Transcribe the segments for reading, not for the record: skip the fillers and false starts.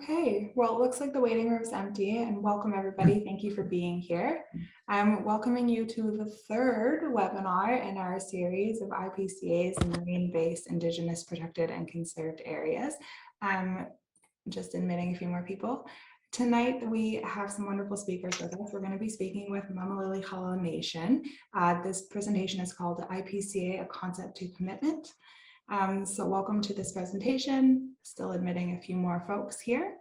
Okay, well, it looks like the waiting room is empty, and welcome everybody. Thank you for being here. I'm welcoming you to the third webinar in our series of IPCA's marine-based Indigenous protected and conserved areas. Just admitting a few more people. Tonight, we have some wonderful speakers with us. We're going to be speaking with Mamalilikulla Nation. This presentation is called IPCA, A Concept to Commitment. So welcome to this presentation, still admitting a few more folks here.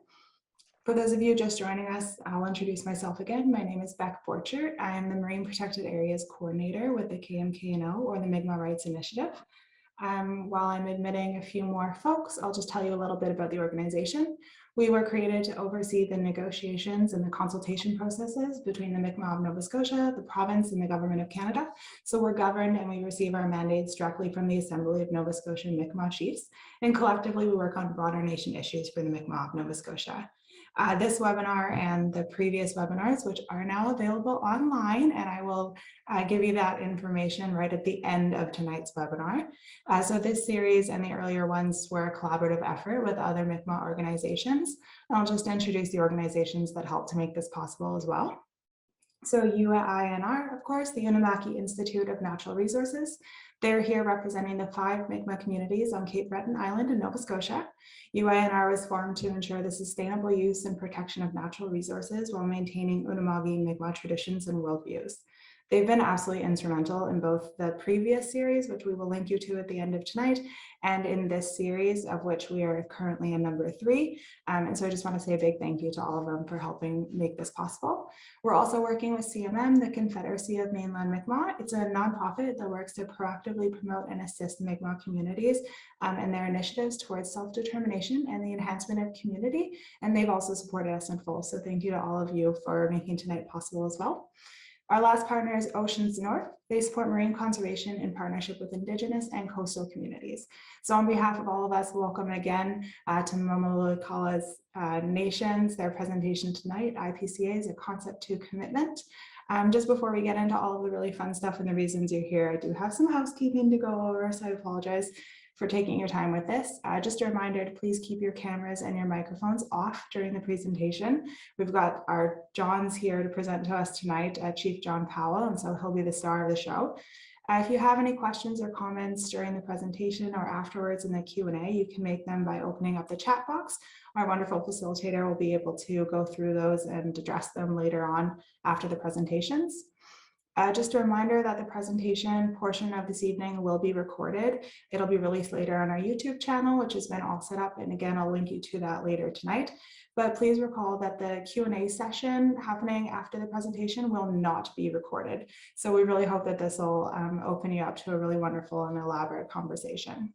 For those of you just joining us, I'll introduce myself again. My name is Beck Borchert. I am the Marine Protected Areas Coordinator with the KMKNO, or the Mi'kmaq Rights Initiative. While I'm admitting a few more folks, I'll just tell you a little bit about the organization. We were created to oversee the negotiations and the consultation processes between the Mi'kmaq of Nova Scotia, the province, and the Government of Canada. So we're governed and we receive our mandates directly from the Assembly of Nova Scotia Mi'kmaq Chiefs. And collectively, we work on broader nation issues for the Mi'kmaq of Nova Scotia. This webinar and the previous webinars, which are now available online, and I will give you that information right at the end of tonight's webinar. So this series and the earlier ones were a collaborative effort with other Mi'kmaq organizations. I'll just introduce the organizations that helped to make this possible as well. So UINR, of course, the Unamaki Institute of Natural Resources. They're here representing the 5 Mi'kmaq communities on Cape Breton Island in Nova Scotia. UINR was formed to ensure the sustainable use and protection of natural resources while maintaining Unamaki Mi'kmaq traditions and worldviews. They've been absolutely instrumental in both the previous series, which we will link you to at the end of tonight, and in this series, of which we are currently in number 3. And so I just want to say a big thank you to all of them for helping make this possible. We're also working with CMM, the Confederacy of Mainland Mi'kmaq. It's a nonprofit that works to proactively promote and assist Mi'kmaq communities and their initiatives towards self-determination and the enhancement of community. And they've also supported us in full. So thank you to all of you for making tonight possible as well. Our last partner is Oceans North. They support marine conservation in partnership with Indigenous and coastal communities. So on behalf of all of us, welcome again to Mamalilikulla Nations, their presentation tonight, IPCA is a concept to commitment. Just before we get into all of the really fun stuff and the reasons you're here, I do have some housekeeping to go over, so I apologize for taking your time with this. Just a reminder to please keep your cameras and your microphones off during the presentation. We've got our Johns here to present to us tonight, Chief John Powell, and so he'll be the star of the show. If you have any questions or comments during the presentation or afterwards in the Q&A, you can make them by opening up the chat box. Our wonderful facilitator will be able to go through those and address them later on after the presentations. Just a reminder that the presentation portion of this evening will be recorded. It'll be released later on our YouTube channel, which has been all set up. And again, I'll link you to that later tonight. But please recall that the Q&A session happening after the presentation will not be recorded. So we really hope that this will open you up to a really wonderful and elaborate conversation.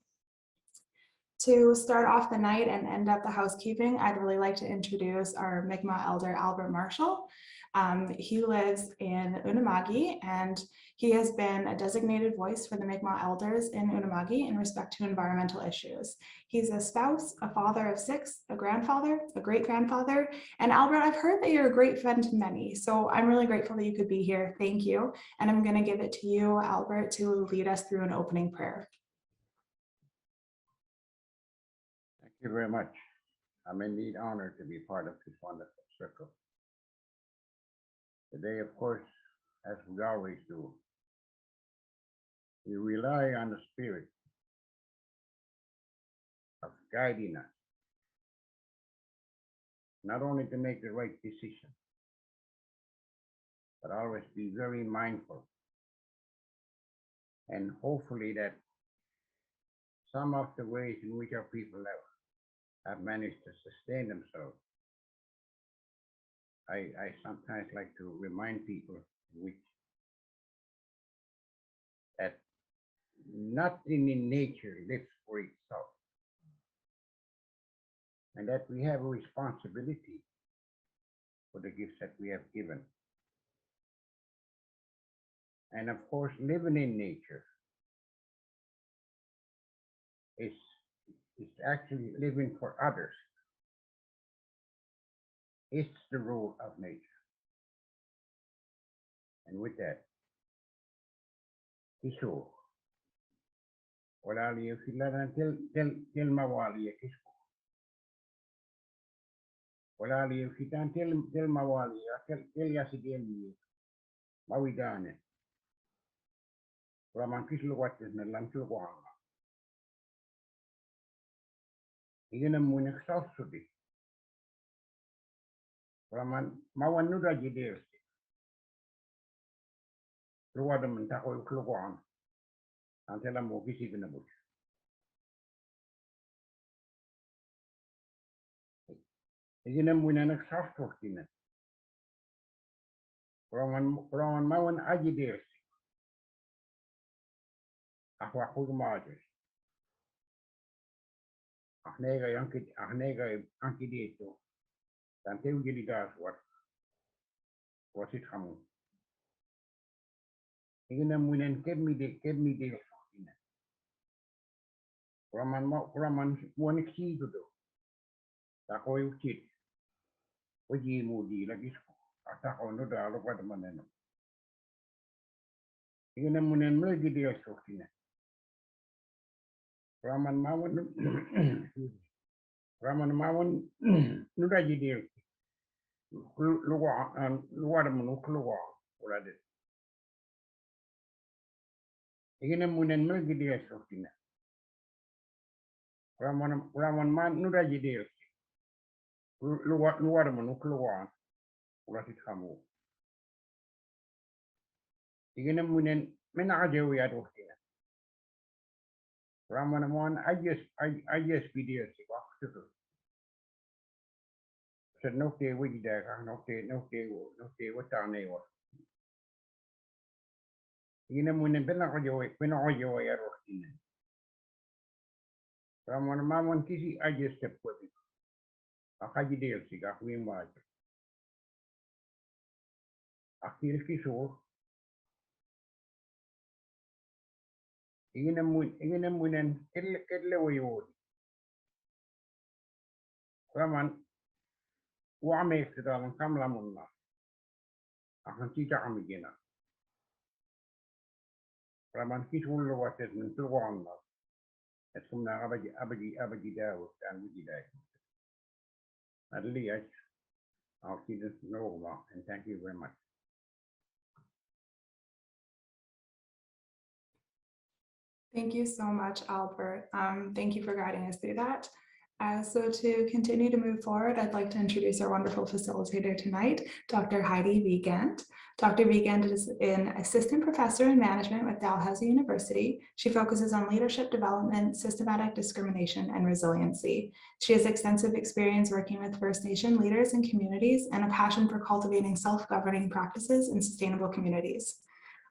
To start off the night and end up the housekeeping, I'd really like to introduce our Mi'kmaq elder, Albert Marshall. He lives in Unamaki, and he has been a designated voice for the Mi'kmaq elders in Unamaki in respect to environmental issues. He's a spouse, a father of 6, a grandfather, a great-grandfather, and Albert, I've heard that you're a great friend to many, so I'm really grateful that you could be here. Thank you. And I'm going to give it to you, Albert, to lead us through an opening prayer. Thank you very much. I'm indeed honored to be part of this wonderful circle. Today, of course, as we always do, we rely on the Spirit of guiding us, not only to make the right decision, but always be very mindful. And hopefully that some of the ways in which our people have managed to sustain themselves, I sometimes like to remind people that nothing in nature lives for itself, and that we have a responsibility for the gifts that we have given. And of course, living in nature is actually living for others. It's the role of nature. And with that, Kisho, wala liyo sila na til mawali ya Kisho. Wala liyo kita tel mawali tel yasidemi mawidane. Wala man kislu watis na lang tulkuanga. Igina muna kasafsudi. Wala man mawan nuda jidirsi. Luwada man tako yung tulkuanga. Antela mo kisi binabut. Igina muna nakasafsudi. Wala man mawan ajidirsi. Ako kumatis. Ahnega anki dito. Tante ujili gas wasit kamu. Igina muna kebmi de. Kuraman muanik si do. Tako yung kit. Waji mudi lagi ko. Atako no da lo pada maneno. Igina muna mlagi de sokina. Raman mawan nuda jidir luar menu keluar ulade. Igina munen mel jidir sokina. Raman man nuda jidir luar menu keluar ulade kamu. Igina munen menaje ya dokina. Raman man ajes video si waktu tu. Said nokte wigi daga nokte watane wa. Igina munen pena ojo ya dokina. Raman maman kisi ajes step wadi. Akaji del si ka kuimba. Akil kiso. Igina munen kelle wayo. Raman wame sedalan kamla munna. Akan cita kami gina. Raman kisul lo watet mentul wanda. Eskumna abaji dawo dan wuji dawo. Adliyaj, I'll see this over and thank you very much. Thank you so much, Albert. Thank you for guiding us through that. So to continue to move forward, I'd like to introduce our wonderful facilitator tonight, Dr. Heidi Wiegand. Dr. Wiegand is an assistant professor in management with Dalhousie University. She focuses on leadership development, systematic discrimination, and resiliency. She has extensive experience working with First Nation leaders and communities and a passion for cultivating self-governing practices in sustainable communities.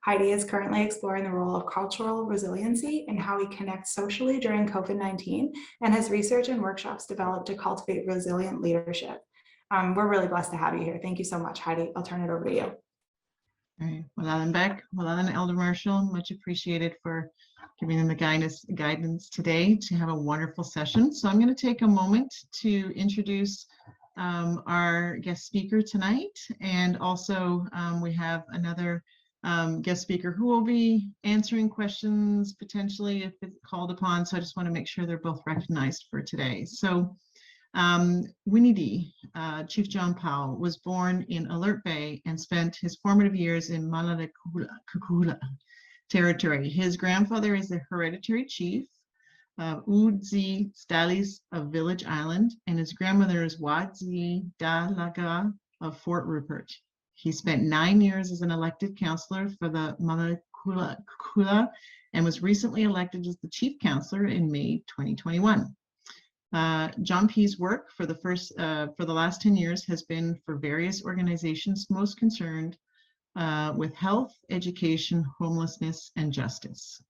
Heidi is currently exploring the role of cultural resiliency and how we connect socially during COVID-19 and has research and workshops developed to cultivate resilient leadership. We're really blessed to have you here. Thank you so much, Heidi. I'll turn it over to you. All right. Well, Alan Beck, well, Alan Elder Marshall, much appreciated for giving them the guidance today to have a wonderful session. So I'm going to take a moment to introduce our guest speaker tonight. And also we have another guest speaker who will be answering questions potentially if it's called upon. So I just want to make sure they're both recognized for today. So Winnie Chief John Powell was born in Alert Bay and spent his formative years in Mamalilikulla territory. His grandfather is the hereditary chief of Udzi Stalis of Village Island, and his grandmother is Wadzi Dalaga of Fort Rupert. He spent 9 years as an elected councillor for the Mamalilikulla and was recently elected as the chief councillor in May 2021. John P's work for the last 10 years has been for various organizations most concerned with health, education, homelessness, and justice.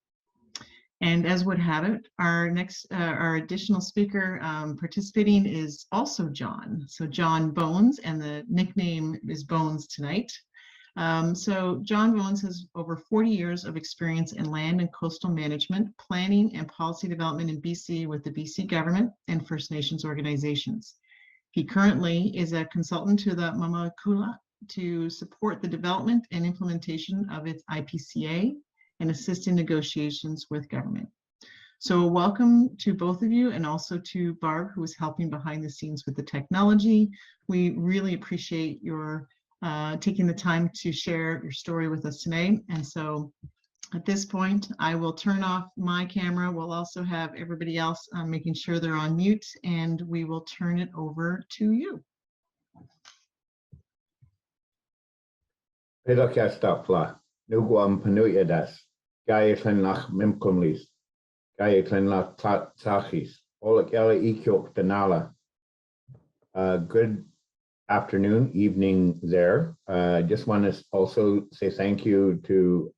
And as would have it, our additional speaker participating is also John. So John Bones, and the nickname is Bones tonight. So John Bones has over 40 years of experience in land and coastal management, planning and policy development in BC with the BC government and First Nations organizations. He currently is a consultant to the Mamalilikulla to support the development and implementation of its IPCA and assist in negotiations with government. So welcome to both of you, and also to Barb, who is helping behind the scenes with the technology. We really appreciate your taking the time to share your story with us today. And so at this point, I will turn off my camera. We'll also have everybody else making sure they're on mute, and we will turn it over to you. Pedokastapla, Nuguam Panuyadas, Gayatlanach Mimkumlis, Gayatlanach Tsachis, Olakela Ekyok Danala. Good afternoon, evening there. I just want to also say thank you to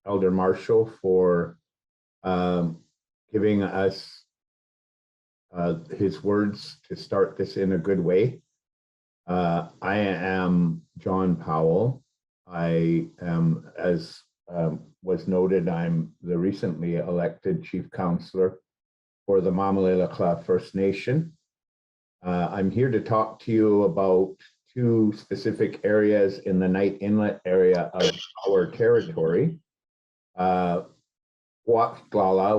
Elder Marshall for giving us his words to start this in a good way. I am John Powell. I am, as was noted, I'm the recently elected Chief Counselor for the Mamalilikulla First Nation. I'm here to talk to you about two specific areas in the Knight Inlet area of our territory. Watlala,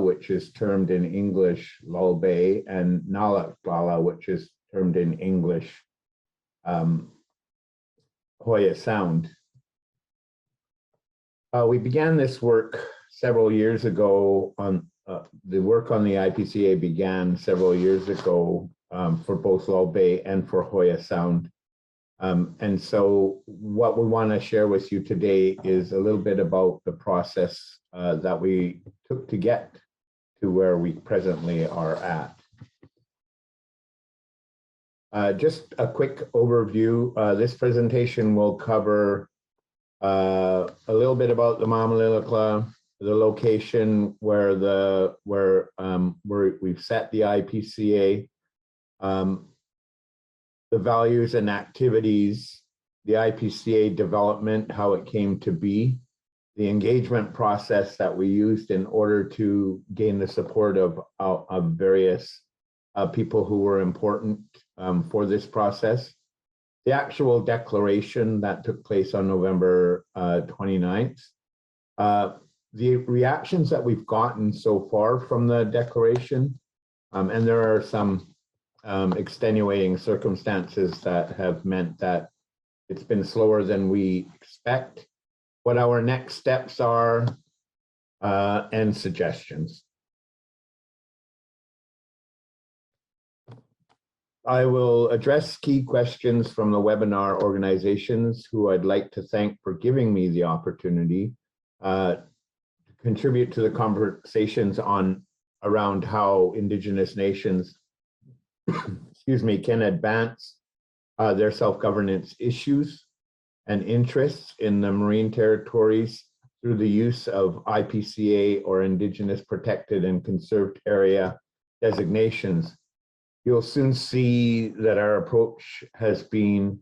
which is termed in English Lull Bay, and Nalatlala, which is termed in English Hoya Sound. We began this work several years ago. The work on the IPCA began several years ago for both Lull Bay and for Hoya Sound. And so what we want to share with you today is a little bit about the process that we took to get to where we presently are at. Just a quick overview. This presentation will cover a little bit about the Mamalilikulla, the location where we've set the IPCA, the values and activities, the IPCA development, how it came to be, the engagement process that we used in order to gain the support of various people who were important for this process, the actual declaration that took place on November 29th, the reactions that we've gotten so far from the declaration, and there are some extenuating circumstances that have meant that it's been slower than we expect, what our next steps are, and suggestions. I will address key questions from the webinar organizations, who I'd like to thank for giving me the opportunity to contribute to the conversations around how Indigenous nations can advance their self-governance issues and interests in the marine territories through the use of IPCA or Indigenous Protected and Conserved Area designations. You'll soon see that our approach has been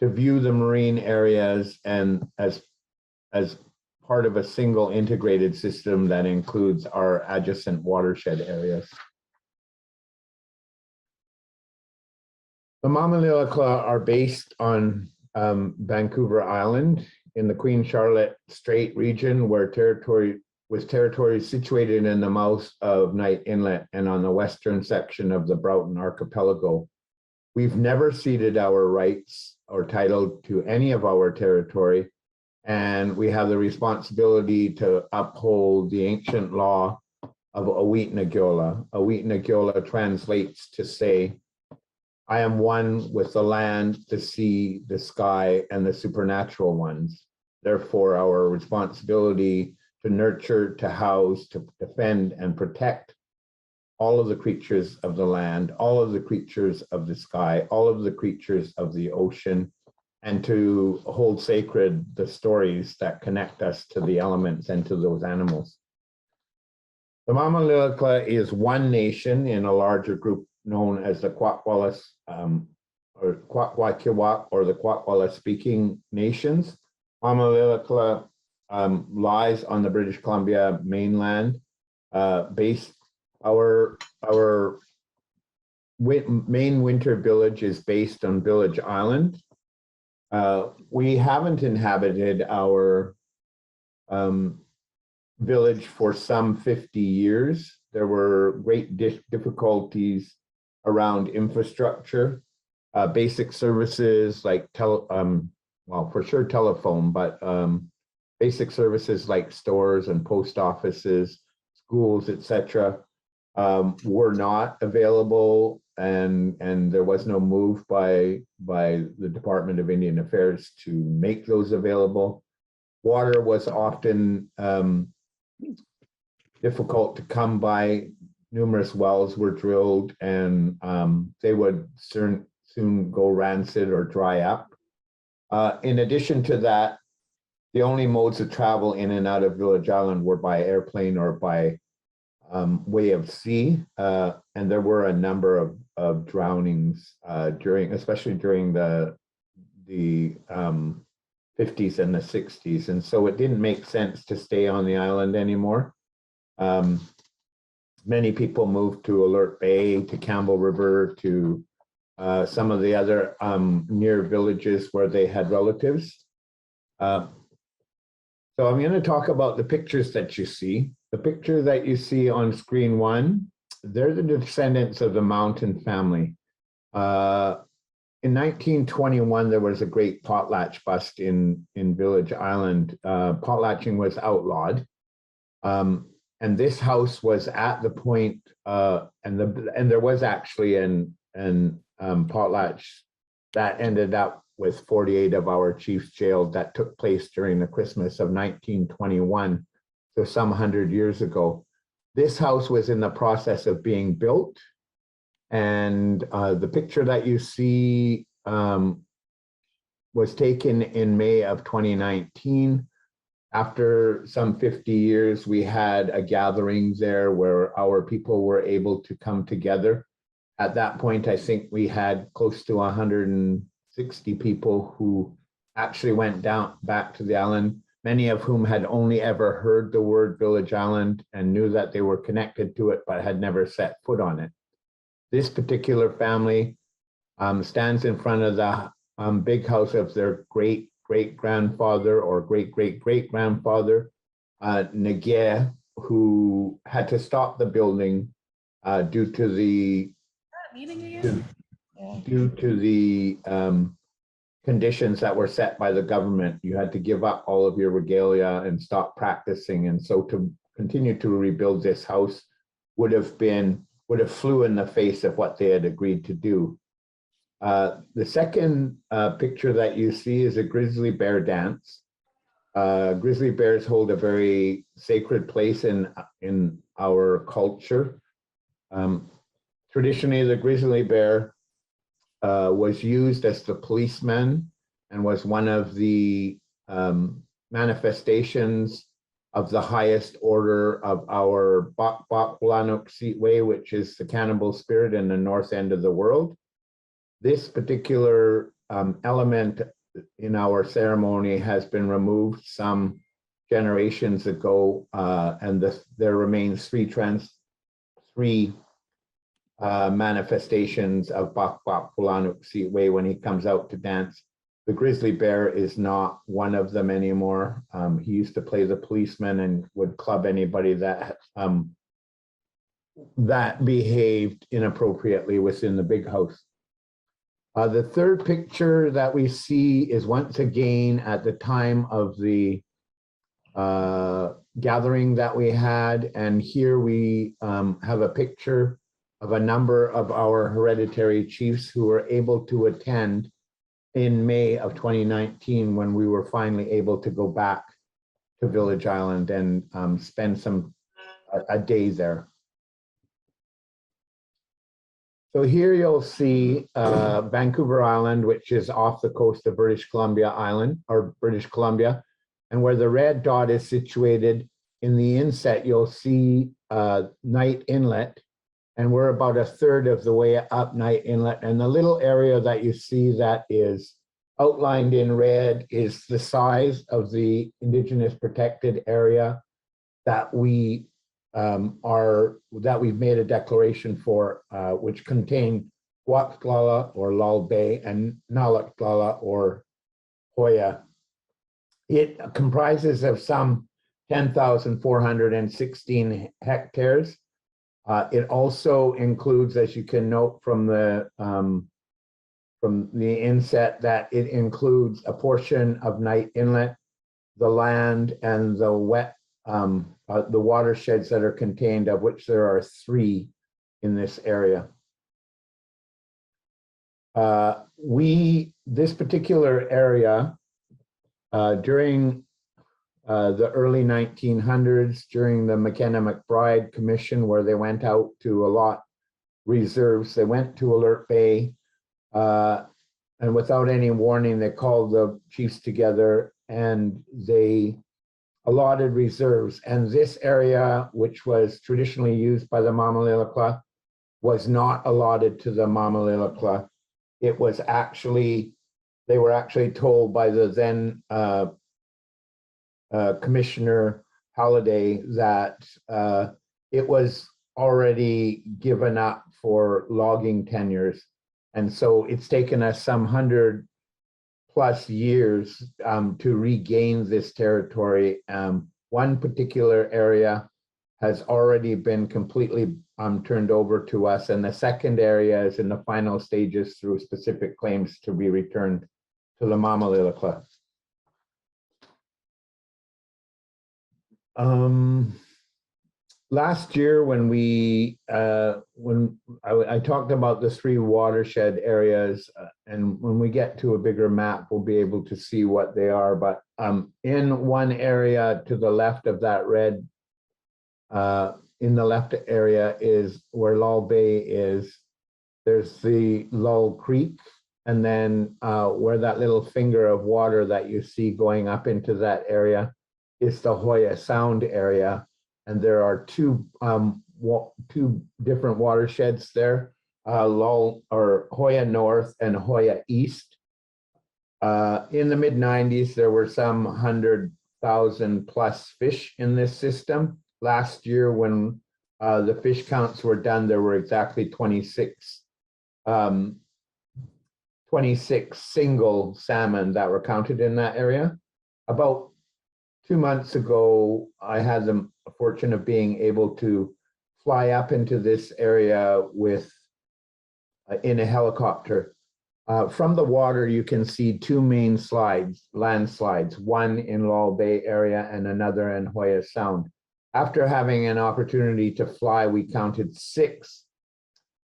to view the marine areas and as part of a single integrated system that includes our adjacent watershed areas. The Mamalilikulla are based on Vancouver Island in the Queen Charlotte Strait region, where territory situated in the mouth of Knight Inlet and on the western section of the Broughton Archipelago. We've never ceded our rights or title to any of our territory, and we have the responsibility to uphold the ancient law of Awitnagyola. Awitnagyola translates to say, I am one with the land, the sea, the sky, and the supernatural ones. Therefore, our responsibility to nurture, to house, to defend, and protect all of the creatures of the land, all of the creatures of the sky, all of the creatures of the ocean, and to hold sacred the stories that connect us to the elements and to those animals. The Mamalilikulla is one nation in a larger group known as the Kwakwalas or Kwakwakiwak, or the Kwakwala speaking nations. Mamalilikulla lies on the British Columbia mainland. Our main winter village is based on Village Island. We haven't inhabited our village for some 50 years. there were great difficulties around infrastructure, basic services like well, for sure telephone, but basic services like stores and post offices, schools, etc., were not available, and there was no move by the Department of Indian Affairs to make those available. Water was often difficult to come by. Numerous wells were drilled, and they would soon go rancid or dry up. In addition to that, the only modes of travel in and out of Village Island were by airplane or by way of sea, and there were a number of drownings especially during the 50s and the 60s, and so it didn't make sense to stay on the island anymore. Many people moved to Alert Bay, to Campbell River, to some of the other near villages where they had relatives. So I'm going to talk about the pictures that you see. The picture that you see on screen 1, they're the descendants of the Mountain family. In 1921, there was a great potlatch bust in Village Island. Potlatching was outlawed. And this house was at the point, and there was actually an potlatch that ended up with 48 of our chiefs jailed. That took place during the Christmas of 1921, so some 100 years ago. This house was in the process of being built, and the picture that you see was taken in May of 2019. After some 50 years, we had a gathering there where our people were able to come together. At that point, I think we had close to 160 people who actually went back to the island, many of whom had only ever heard the word Village Island and knew that they were connected to it, but had never set foot on it. This particular family stands in front of the big house of their great-great-grandfather or great-great-great-grandfather, Nagé, who had to stop the building due to the conditions that were set by the government. You had to give up all of your regalia and stop practicing, and so to continue to rebuild this house would have flew in the face of what they had agreed to do. The second picture that you see is a grizzly bear dance. Grizzly bears hold a very sacred place in our culture. Traditionally, the grizzly bear was used as the policeman and was one of the manifestations of the highest order of our Bak-Bak-Lanuk-Seat-Way, which is the cannibal spirit in the north end of the world. This particular element in our ceremony has been removed some generations ago, and there remains three manifestations of Bak-Bak-Lanuk-Seat-Way when he comes out to dance. The grizzly bear is not one of them anymore. He used to play the policeman and would club anybody that behaved inappropriately within the big house. The third picture that we see is once again at the time of the gathering that we had, and here we have a picture of a number of our hereditary chiefs who were able to attend in May of 2019 when we were finally able to go back to Village Island and spend a day there. So here you'll see Vancouver Island, which is off the coast of British Columbia Island, or British Columbia, and where the red dot is situated in the inset, you'll see Knight Inlet, and we're about a third of the way up Knight Inlet, and the little area that you see that is outlined in red is the size of the Indigenous protected area that we've made a declaration for, which contain Guatlala or Lal Bay and Nalatlala or Hoya. It comprises of some 10,416 hectares. It also includes, as you can note from the inset, that it includes a portion of Knight Inlet, the land, and the the watersheds that are contained, of which there are 3 in this area. This particular area, during the early 1900s, during the McKenna-McBride Commission, where they went out to allot reserves, they went to Alert Bay, and without any warning, they called the chiefs together and they allotted reserves. And this area, which was traditionally used by the Mamalilikulla, was not allotted to the Mamalilikulla. It was actually, they were actually told by the then Commissioner Halliday that it was already given up for logging tenures. And so it's taken us some 100+ years to regain this territory. One particular area has already been completely turned over to us, and the second area is in the final stages through specific claims to be returned to the Mamalilikulla. Last year, when I talked about the 3 watershed areas, and when we get to a bigger map, we'll be able to see what they are. But in one area to the left of that red, in the left area is where Lull Bay is. There's the Lull Creek, and then where that little finger of water that you see going up into that area is the Hoya Sound area. And there are 2 different watersheds there, Lull or Hoya North and Hoya East. In the mid-90s, there were some 100,000+ fish in this system. Last year, when the fish counts were done, there were exactly 26 single salmon that were counted in that area. About 2 months ago, I had the fortune of being able to fly up into this area with in a helicopter. From the water, you can see 2 main landslides, one in Lull Bay area and another in Hoya Sound. After having an opportunity to fly, we counted 6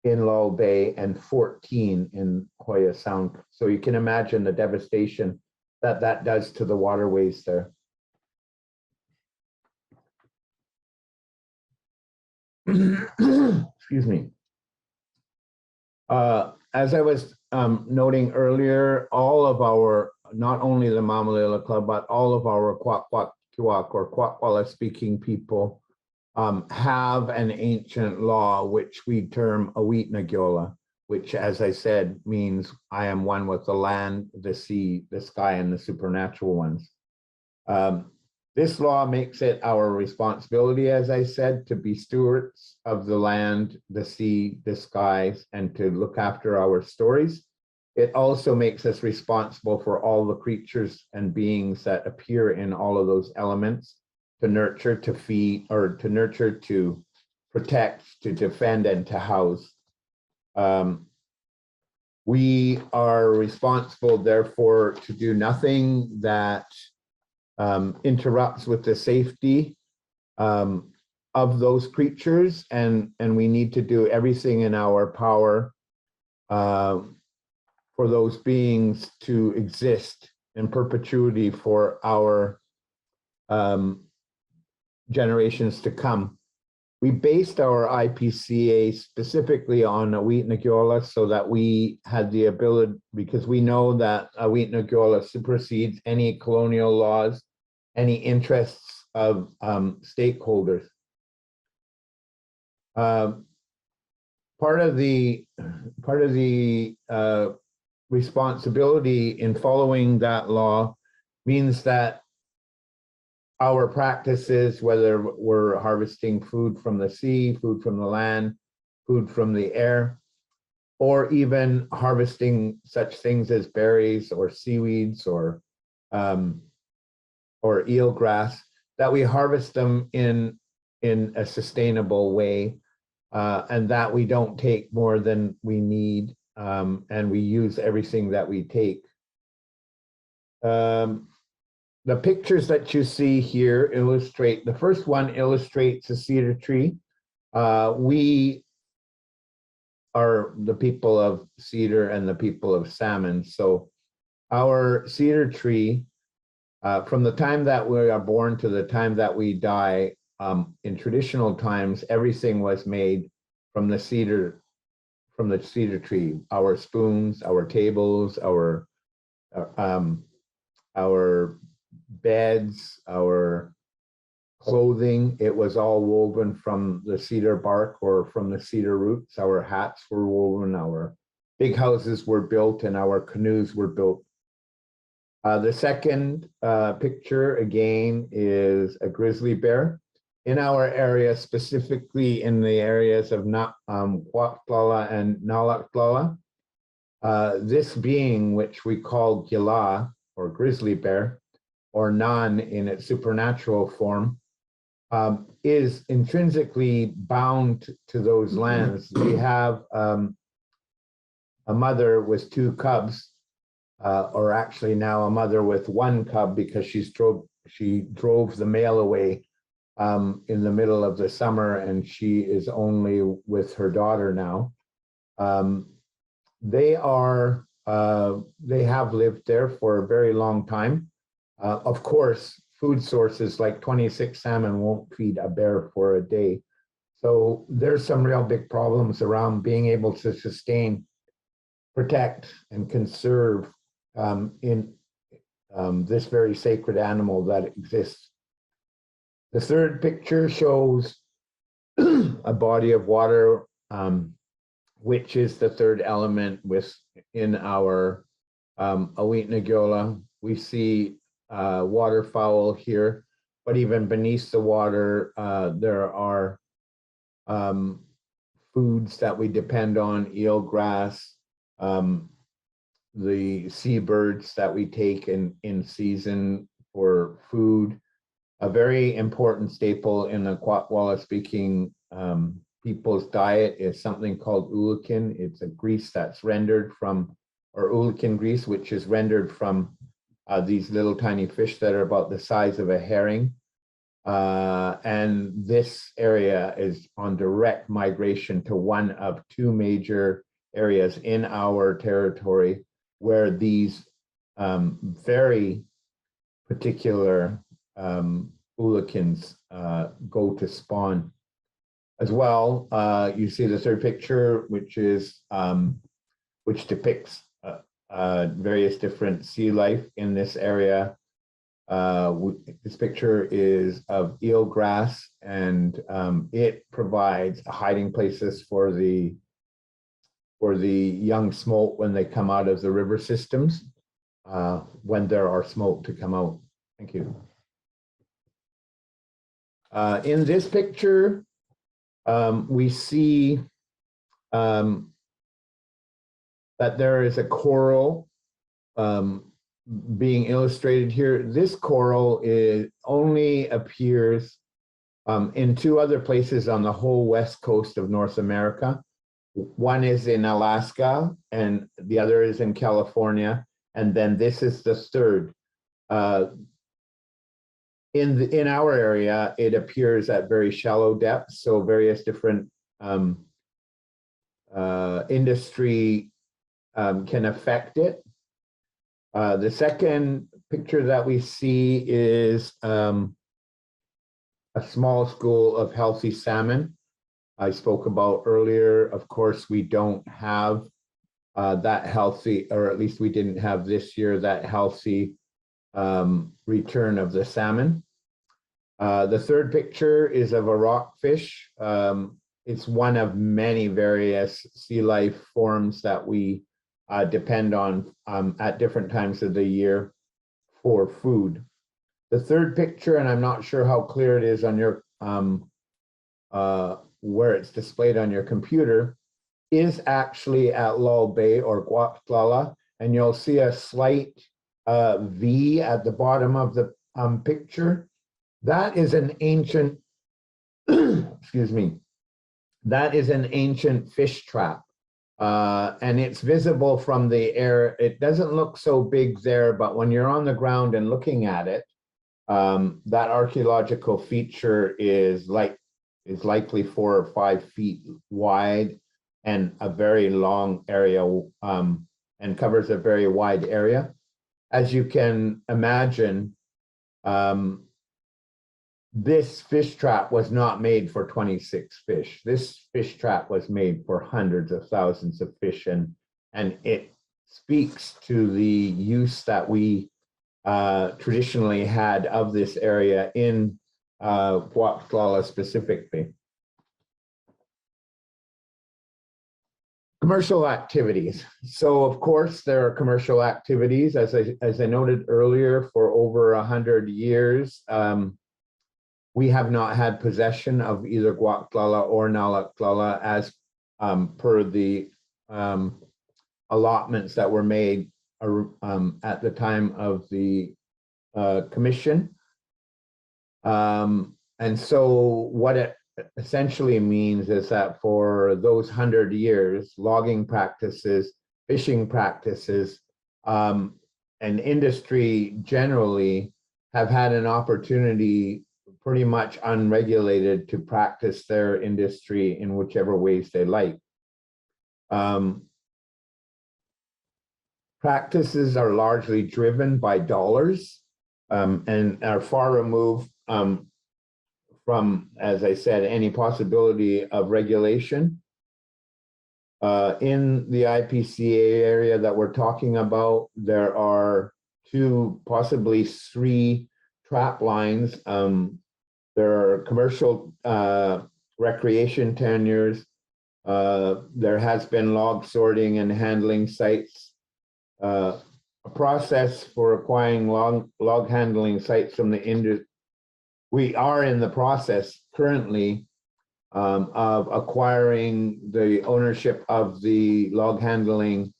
in Lull Bay and 14 in Hoya Sound. So you can imagine the devastation that that does to the waterways there. Excuse me. As I was noting earlier, all of our, not only the Mamalilikulla, but all of our Kwakwaka'wakw or Kwakwala speaking people have an ancient law which we term Awitnagyola, which, as I said, means I am one with the land, the sea, the sky, and the supernatural ones. This law makes it our responsibility, as I said, to be stewards of the land, the sea, the skies, and to look after our stories. It also makes us responsible for all the creatures and beings that appear in all of those elements, to nurture, to feed, or to nurture, to protect, to defend, and to house. We are responsible, therefore, to do nothing that interrupts with the safety of those creatures, and we need to do everything in our power for those beings to exist in perpetuity for our generations to come. We based our IPCA specifically on Awitnagyola so that we had the ability, because we know that Awitnagyola supersedes any colonial laws, any interests of stakeholders. Part of the responsibility in following that law means that our practices, whether we're harvesting food from the sea, food from the land, food from the air, or even harvesting such things as berries or seaweeds or eelgrass, that we harvest them in a sustainable way, and that we don't take more than we need, and we use everything that we take. The pictures that you see here illustrate, the first one illustrates a cedar tree. We are the people of cedar and the people of salmon. So our cedar tree, from the time that we are born to the time that we die, in traditional times, everything was made from the cedar tree. Our spoons, our tables, our beds, our clothing, it was all woven from the cedar bark or from the cedar roots. Our hats were woven, our big houses were built, and our canoes were built. The second picture, again, is a grizzly bear. In our area, specifically in the areas of Huatlala and Nalatlala, this being, which we call Gila, or grizzly bear, or Nan in its supernatural form, is intrinsically bound to those lands. We have a mother with 2 cubs, or actually now a mother with 1 cub, because she drove the male away in the middle of the summer, and she is only with her daughter now. They have lived there for a very long time. Of course, food sources like 26 salmon won't feed a bear for a day. So there's some real big problems around being able to sustain, protect, and conserve in this very sacred animal that exists. The third picture shows a body of water, which is the third element within our Awitnagula. We see waterfowl here, but even beneath the water, there are foods that we depend on: eelgrass, the seabirds that we take in season for food. A very important staple in the Kwatwala speaking people's diet is something called ulukin. It's a grease that's rendered from, or ulukin grease, which is rendered from these little tiny fish that are about the size of a herring. And this area is on direct migration to one of 2 major areas in our territory where these very particular ulukins go to spawn. As well, you see the third picture, which depicts various different sea life in this area. This picture is of eelgrass, and it provides hiding places for the young smolt when they come out of the river systems, when there are smolt to come out. Thank you. In this picture, we see that there is a coral being illustrated here. This coral only appears in 2 other places on the whole west coast of North America. One is in Alaska, and the other is in California, and then this is the third. In our area, it appears at very shallow depths, so various different industry can affect it. The second picture that we see is a small school of healthy salmon I spoke about earlier. Of course, we don't have that healthy, or at least we didn't have this year, that healthy return of the salmon. The third picture is of a rockfish. It's one of many various sea life forms that we depend on at different times of the year for food. The third picture, and I'm not sure how clear it is on your where it's displayed on your computer, is actually at Lull Bay or Guatlala, and you'll see a slight V at the bottom of the picture. That is an ancient, excuse me, that is an ancient fish trap. And it's visible from the air. It doesn't look so big there, but when you're on the ground and looking at it, that archaeological feature is likely 4 or 5 feet wide and a very long area, and covers a very wide area. As you can imagine, this fish trap was not made for 26 fish. This fish trap was made for hundreds of thousands of fish, and it speaks to the use that we traditionally had of this area in Guatemala specifically. Commercial activities. So of course there are commercial activities, as I noted earlier, for over 100 years. We have not had possession of either Guatemala or Nalaklala as per the allotments that were made at the time of the commission. And so what it essentially means is that for those 100 years, logging practices, fishing practices, and industry generally have had an opportunity pretty much unregulated to practice their industry in whichever ways they like. Practices are largely driven by dollars and are far removed from, as I said, any possibility of regulation. In the IPCA area that we're talking about, there are 2, possibly 3 trap lines. There are commercial recreation tenures. There has been log sorting and handling sites. A process for acquiring log handling sites from the industry. We are in the process currently of acquiring the ownership of the log handling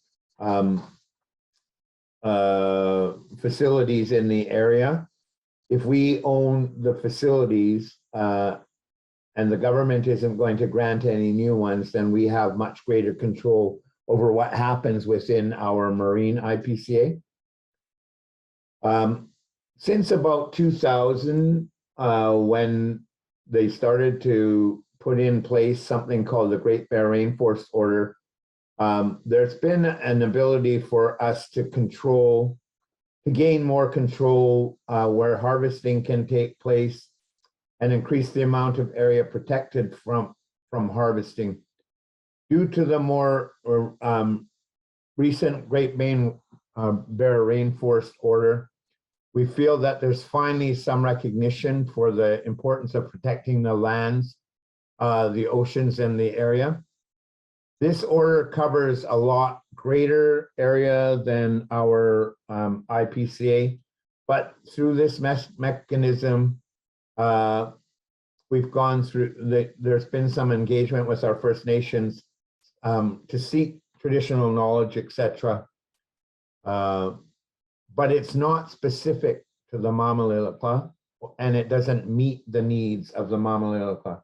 facilities in the area. If we own the facilities and the government isn't going to grant any new ones, then we have much greater control over what happens within our marine IPCA. Since about 2000, when they started to put in place something called the Great Bear Rainforest Order, there's been an ability for us to gain more control where harvesting can take place and increase the amount of area protected from harvesting. Due to the more recent Great Bear Rainforest Order, we feel that there's finally some recognition for the importance of protecting the lands, the oceans in the area. This order covers a lot greater area than our IPCA, but through this mechanism, we've gone through, there's been some engagement with our First Nations to seek traditional knowledge, etc. But it's not specific to the Mamalilikulla, and it doesn't meet the needs of the Mamalilikulla.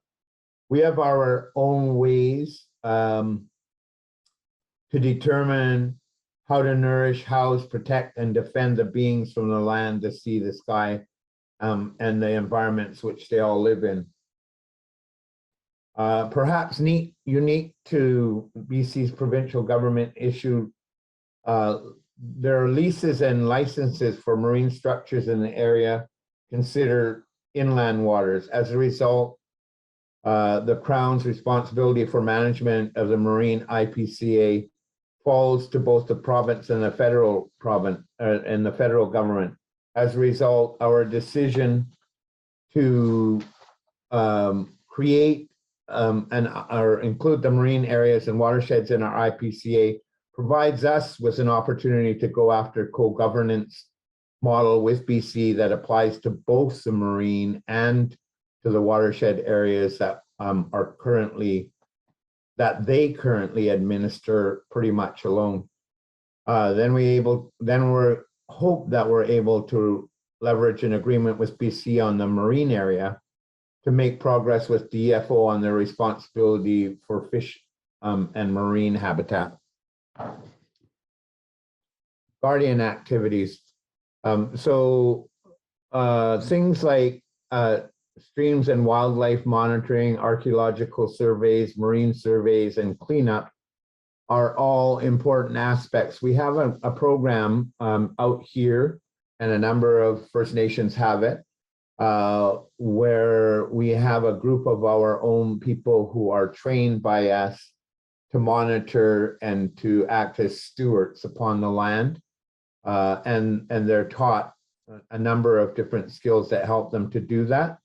We have our own ways to determine how to nourish, house, protect, and defend the beings from the land, the sea, the sky, and the environments which they all live in. Perhaps unique to BC's provincial government issue, there are leases and licenses for marine structures in the area considered inland waters. As a result, the Crown's responsibility for management of the marine IPCA falls to both the province and the federal government. As a result, our decision to create or include the marine areas and watersheds in our IPCA provides us with an opportunity to go after co-governance model with BC that applies to both the marine and to the watershed areas that they currently administer pretty much alone. Then we're hope that we're able to leverage an agreement with BC on the marine area to make progress with DFO on their responsibility for fish and marine habitat. Guardian activities. Things like streams and wildlife monitoring, archaeological surveys, marine surveys, and cleanup are all important aspects. We have a program out here, and a number of First Nations have it, where we have a group of our own people who are trained by us to monitor and to act as stewards upon the land. And they're taught a number of different skills that help them to do that.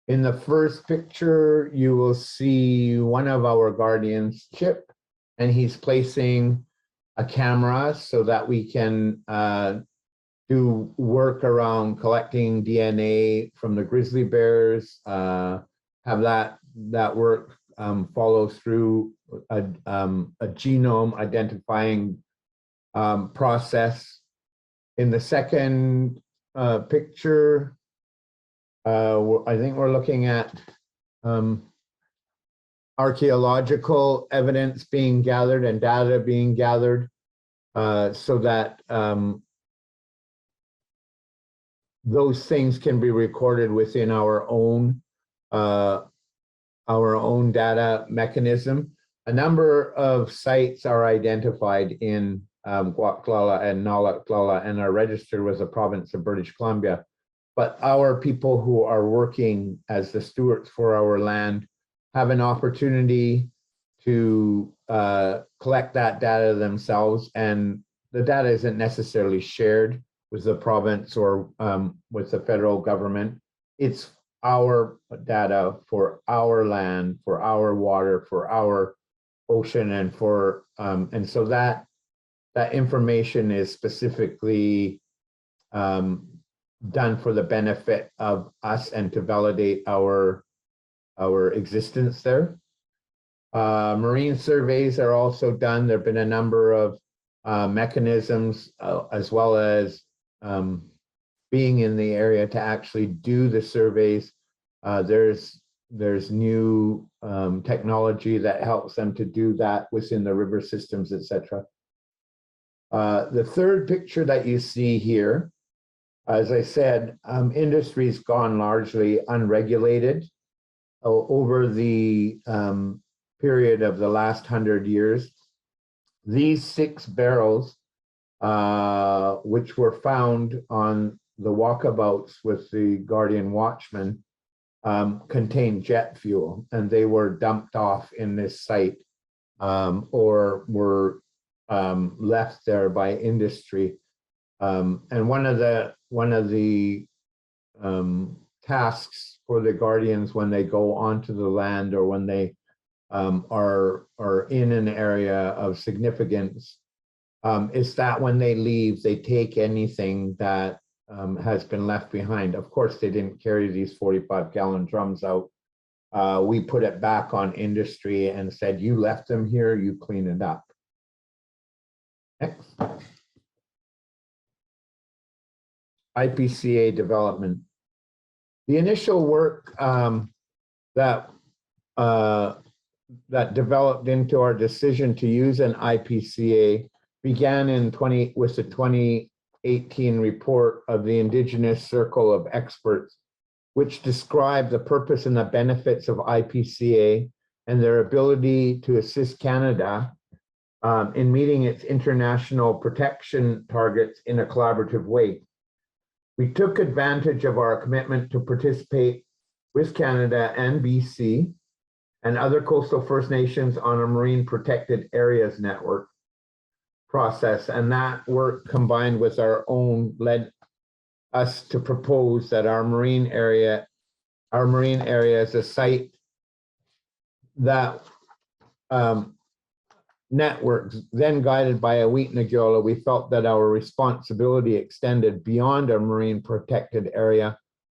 In the first picture, you will see one of our guardians, Chip, and he's placing a camera so that we can do work around collecting DNA from the grizzly bears, have that work follow through a genome identifying process. In the second picture, I think we're looking at archaeological evidence being gathered and data being gathered so that those things can be recorded within our own data mechanism. A number of sites are identified in Guatemala and Nalaklala and are registered with the province of British Columbia. But our people who are working as the stewards for our land have an opportunity to collect that data themselves, and the data isn't necessarily shared with the province or with the federal government. It's our data for our land, for our water, for our ocean, and for and so that information is specifically done for the benefit of us and to validate our existence there. Marine surveys are also done. There have been a number of mechanisms as well as being in the area to actually do the surveys. There's new technology that helps them to do that within the river systems, etc. The third picture that you see here, as I said, industry's gone largely unregulated over the period of the last 100 years. These 6 barrels, which were found on the walkabouts with the Guardian Watchman, contained jet fuel, and they were dumped off in this site or were left there by industry. And one of the tasks for the Guardians when they go onto the land or when they are in an area of significance is that when they leave, they take anything that has been left behind. Of course, they didn't carry these 45-gallon drums out. We put it back on industry and said, you left them here, you clean it up. Next. IPCA development. The initial work that developed into our decision to use an IPCA began with the 2018 report of the Indigenous Circle of Experts, which described the purpose and the benefits of IPCA and their ability to assist Canada in meeting its international protection targets in a collaborative way. We took advantage of our commitment to participate with Canada and BC and other coastal First Nations on a marine protected areas network process, and that work combined with our own led us to propose that our marine area is a site that networks, then guided by a Wheatnagiola, we felt that our responsibility extended beyond our marine protected area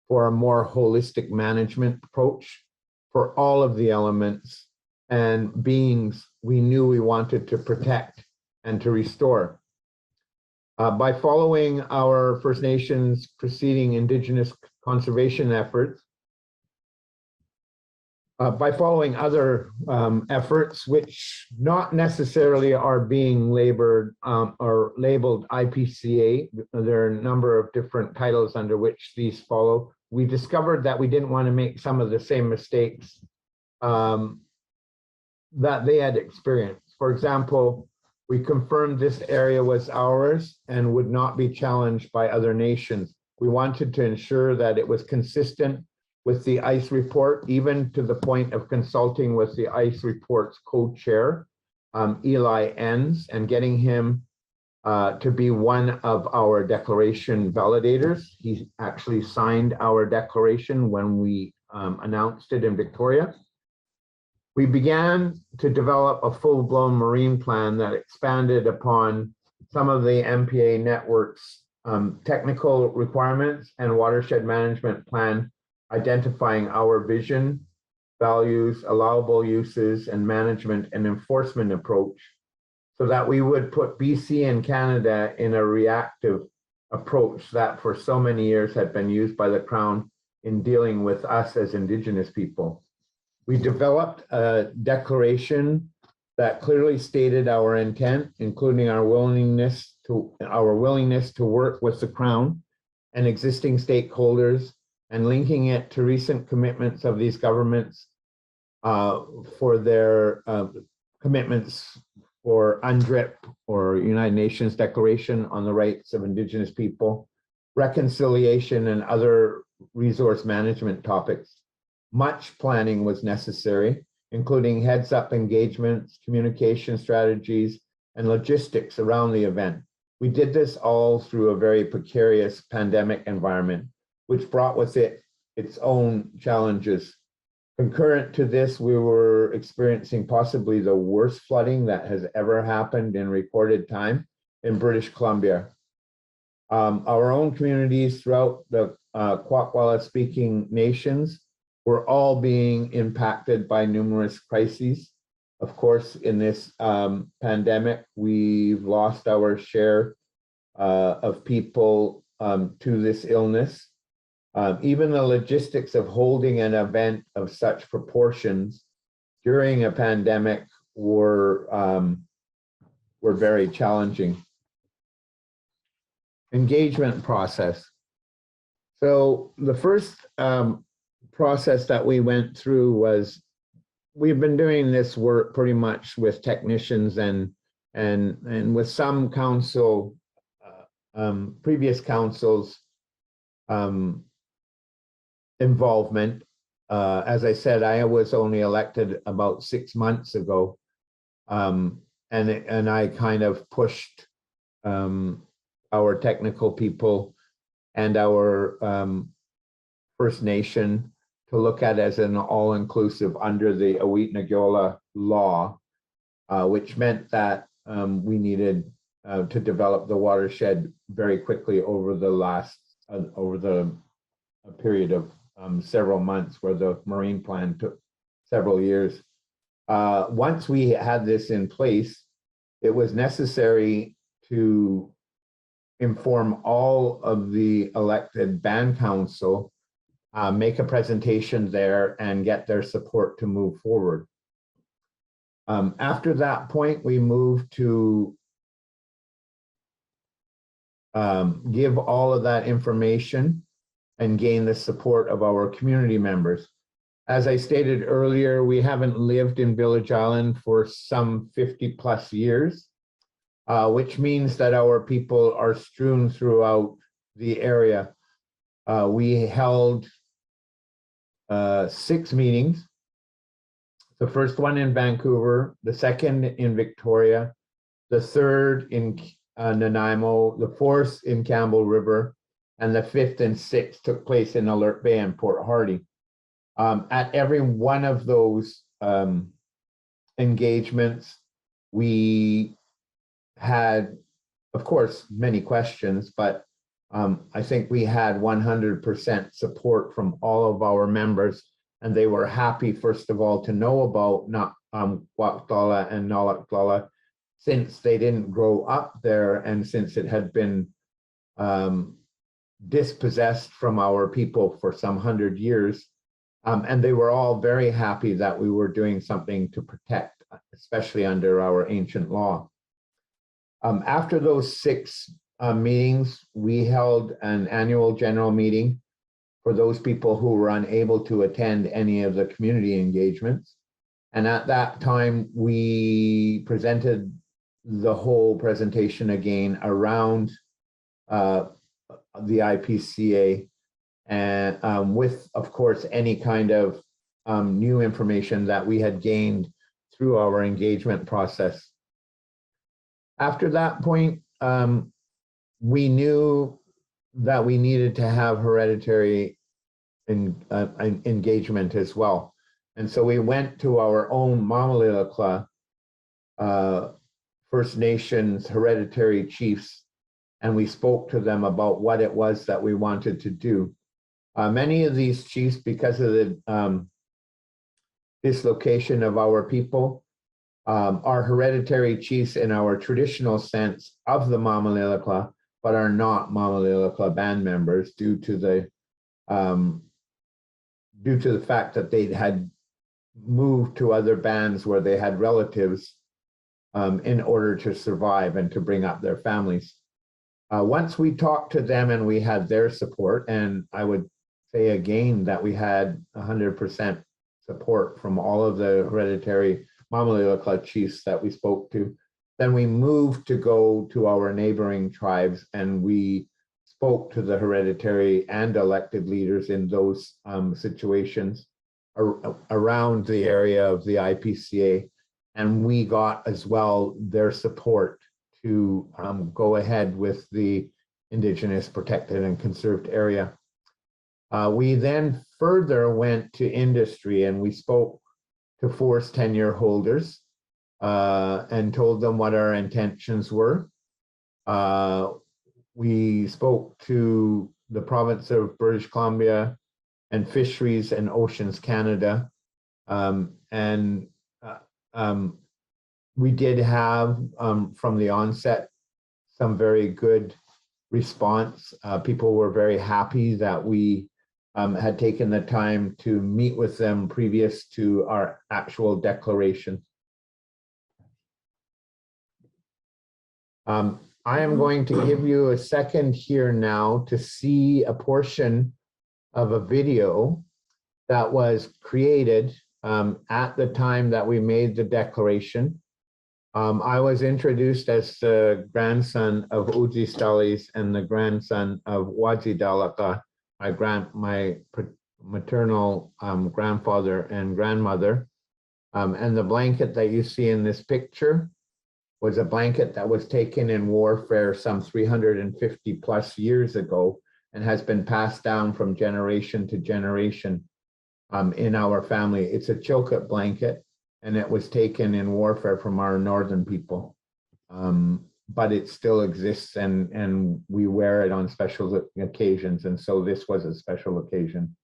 for a more holistic management approach for all of the elements and beings we knew we wanted to protect and to restore. By following our First Nations preceding Indigenous conservation efforts, by following other efforts, which not necessarily are being labeled IPCA. There are a number of different titles under which these follow. We discovered that we didn't want to make some of the same mistakes that they had experienced. For example, we confirmed this area was ours and would not be challenged by other nations. We wanted to ensure that it was consistent with the ICE report, even to the point of consulting with the ICE report's co-chair, Eli Enns, and getting him to be one of our declaration validators. He actually signed our declaration when we announced it in Victoria. We began to develop a full-blown marine plan that expanded upon some of the MPA network's technical requirements and watershed management plan, identifying our vision, values, allowable uses, and management and enforcement approach, so that we would put BC and Canada in a reactive approach that for so many years had been used by the Crown in dealing with us as Indigenous people. We developed a declaration that clearly stated our intent, including our willingness to work with the Crown and existing stakeholders, and linking it to recent commitments of these governments for their commitments for UNDRIP, or United Nations Declaration on the Rights of Indigenous People, reconciliation, and other resource management topics. Much planning was necessary, including heads-up engagements, communication strategies, and logistics around the event. We did this all through a very precarious pandemic environment, which brought with it its own challenges. Concurrent to this, we were experiencing possibly the worst flooding that has ever happened in recorded time in British Columbia. Our own communities throughout the Kwakwala-speaking nations were all being impacted by numerous crises. Of course, in this pandemic, we've lost our share of people to this illness. Even the logistics of holding an event of such proportions during a pandemic were very challenging. Engagement process. So the first process that we went through was, we've been doing this work pretty much with technicians and with some council, previous councils involvement. As I said, I was only elected about 6 months ago, and I kind of pushed our technical people and our First Nation to look at as an all-inclusive under the Awit-Nagiola law, which meant that we needed to develop the watershed very quickly over the period of several months, where the marine plan took several years. Once we had this in place, it was necessary to inform all of the elected band council, make a presentation there, and get their support to move forward. After that point, we moved to give all of that information and gain the support of our community members. As I stated earlier, we haven't lived in Village Island for some 50+ years, which means that our people are strewn throughout the area. We held 6 meetings. The first one in Vancouver, the second in Victoria, the third in Nanaimo, the fourth in Campbell River, and the 5th and 6th took place in Alert Bay and Port Hardy. At every one of those engagements, we had, of course, many questions, but I think we had 100% support from all of our members, and they were happy, first of all, to know about Kwakwala and Nalakwala, since they didn't grow up there and since it had been dispossessed from our people for some 100 years. And they were all very happy that we were doing something to protect, especially under our ancient law. After those 6 meetings, we held an annual general meeting for those people who were unable to attend any of the community engagements. And at that time, we presented the whole presentation again around the IPCA, and with, of course, any kind of new information that we had gained through our engagement process. After that point, we knew that we needed to have hereditary engagement as well. And so we went to our own Mamalilikulla First Nations hereditary chiefs, and we spoke to them about what it was that we wanted to do. Many of these chiefs, because of the dislocation of our people, are hereditary chiefs in our traditional sense of the Mamalilikulla, but are not Mamalilikulla band members due to the fact that they had moved to other bands where they had relatives in order to survive and to bring up their families. Once we talked to them and we had their support, and I would say again that we had 100% support from all of the hereditary Mamalilikulla chiefs that we spoke to, then we moved to go to our neighboring tribes, and we spoke to the hereditary and elected leaders in those situations around the area of the IPCA, and we got as well their support to go ahead with the Indigenous protected and conserved area. We then further went to industry, and we spoke to forest tenure holders and told them what our intentions were. We spoke to the province of British Columbia and Fisheries and Oceans Canada, and we did have from the onset some very good response. People were very happy that we had taken the time to meet with them previous to our actual declaration. I am going to give you a second here now to see a portion of a video that was created at the time that we made the declaration. I was introduced as the grandson of Uji Stalis and the grandson of Waji Dalaka, my maternal grandfather and grandmother. And the blanket that you see in this picture was a blanket that was taken in warfare some 350 plus years ago and has been passed down from generation to generation in our family. It's a Chilkat blanket, and it was taken in warfare from our northern people. But it still exists, and we wear it on special occasions, and so this was a special occasion.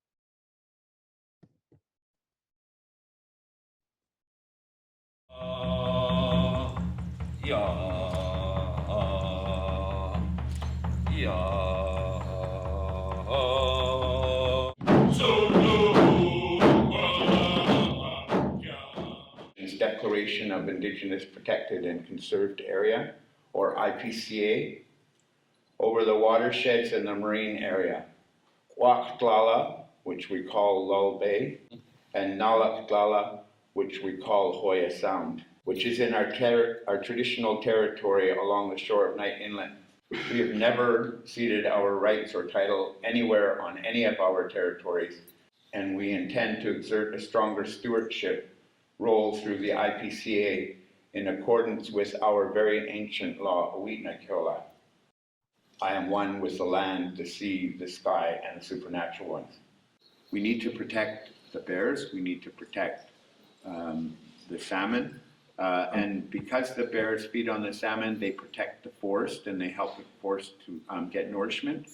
Declaration of Indigenous Protected and Conserved Area, or IPCA, over the watersheds in the marine area, Waktlala, which we call Lull Bay, and Nalaktlala, which we call Hoya Sound, which is in our traditional territory along the shore of Knight Inlet. We have never ceded our rights or title anywhere on any of our territories, and we intend to exert a stronger stewardship role through the IPCA in accordance with our very ancient law, Untitled. I am one with the land, the sea, the sky, and the supernatural ones. We need to protect the bears, we need to protect the salmon, and because the bears feed on the salmon, they protect the forest and they help the forest to get nourishment.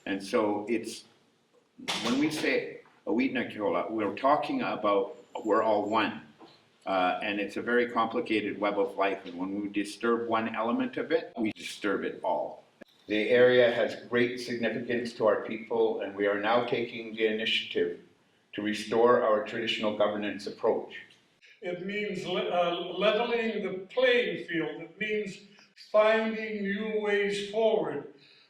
And so it's, when we say Untitled, we're talking about we're all one. And it's a very complicated web of life, and when we disturb one element of it, we disturb it all. The area has great significance to our people, and we are now taking the initiative to restore our traditional governance approach. It means leveling the playing field. It means finding new ways forward,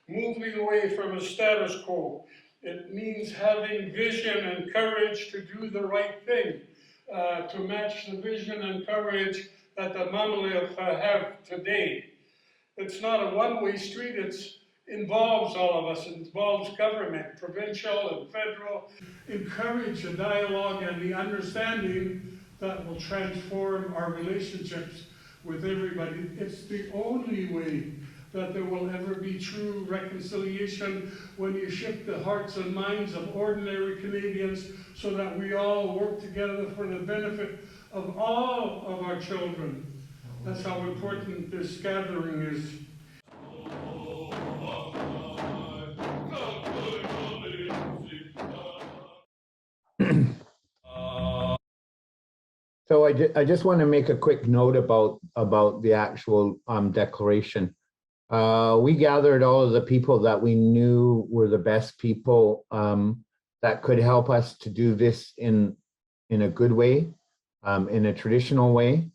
moving away from a status quo. It means having vision and courage to do the right thing, to match the vision and courage that the Mamalilikulla have today. It's not a one-way street, it involves all of us. It involves government, provincial and federal. Encourage a dialogue and the understanding that will transform our relationships with everybody. It's the only way that there will ever be true reconciliation, when you shift the hearts and minds of ordinary Canadians so that we all work together for the benefit of all of our children. That's how important this gathering is. So I just want to make a quick note about the actual declaration. We gathered all of the people that we knew were the best people that could help us to do this in a good way, in a traditional way.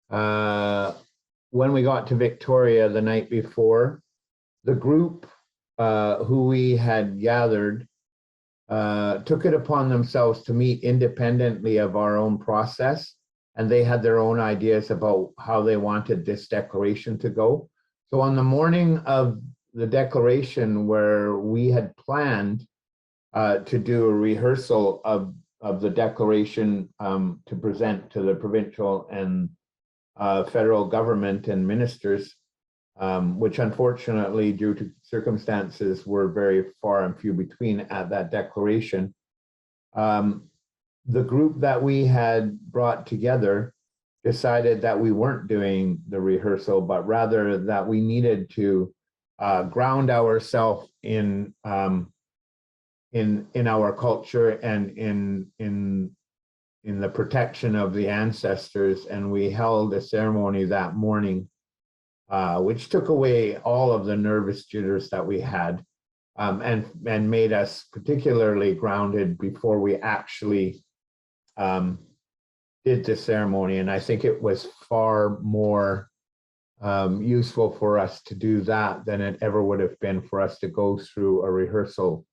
When we got to Victoria the night before, the group who we had gathered took it upon themselves to meet independently of our own process, and they had their own ideas about how they wanted this declaration to go. So on the morning of the declaration, where we had planned to do a rehearsal of the declaration to present to the provincial and federal government and ministers, which unfortunately, due to circumstances, were very far and few between at that declaration. The group that we had brought together decided that we weren't doing the rehearsal, but rather that we needed to ground ourselves in our culture and in the protection of the ancestors. And we held a ceremony that morning, which took away all of the nervous jitters that we had, and made us particularly grounded before we actually did the ceremony. And I think it was far more useful for us to do that than it ever would have been for us to go through a rehearsal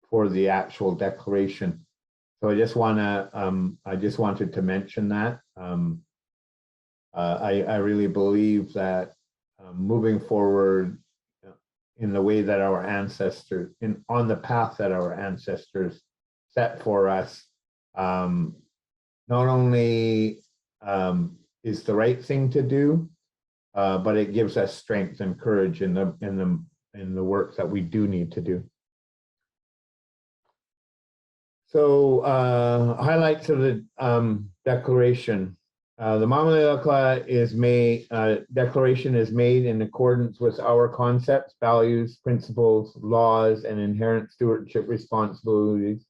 for the actual declaration. So I just wanted to mention that. I really believe that moving forward in the way that our ancestors, on the path that our ancestors set for us, not only is the right thing to do, but it gives us strength and courage in the work that we do need to do. So highlights of the declaration. The Mamalilikulla declaration is made in accordance with our concepts, values, principles, laws, and inherent stewardship responsibilities,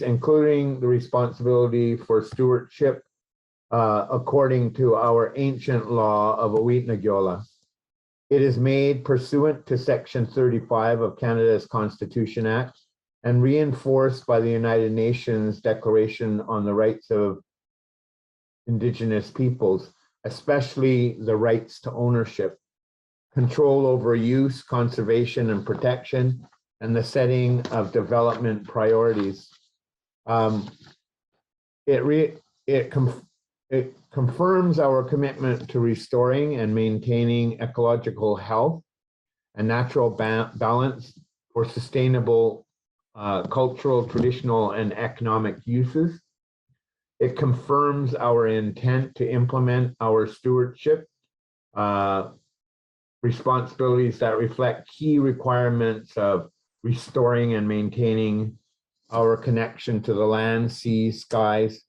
including the responsibility for stewardship according to our ancient law of Awitnagyola. It is made pursuant to Section 35 of Canada's Constitution Act and reinforced by the United Nations Declaration on the Rights of Indigenous Peoples, especially the rights to ownership, control over use, conservation, and protection, and the setting of development priorities. It confirms our commitment to restoring and maintaining ecological health and natural balance for sustainable cultural, traditional, and economic uses. It confirms our intent to implement our stewardship responsibilities that reflect key requirements of restoring and maintaining our connection to the land, seas, skies,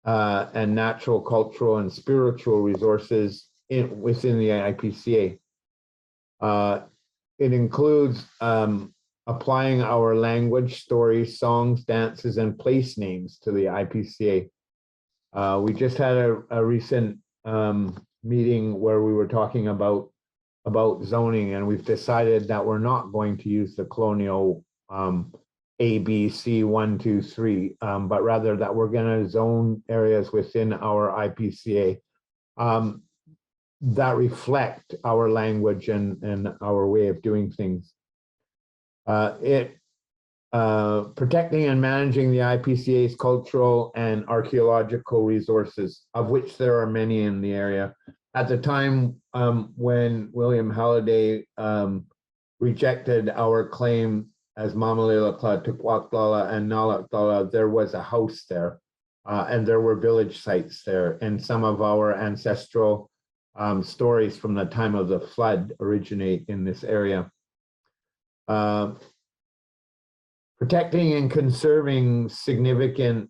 and natural, cultural, and spiritual resources within the IPCA. It includes applying our language, stories, songs, dances, and place names to the IPCA. We just had a recent meeting where we were talking about zoning, and we've decided that we're not going to use the colonial A, B, C, 1, 2, 3, but rather that we're going to zone areas within our IPCA that reflect our language and our way of doing things. Protecting and managing the IPCA's cultural and archaeological resources, of which there are many in the area. At the time when William Halliday rejected our claim as Mamalilikulla, Tukwakdala, and Nalakdala, there was a house there, and there were village sites there, and some of our ancestral stories from the time of the flood originate in this area. Protecting and conserving significant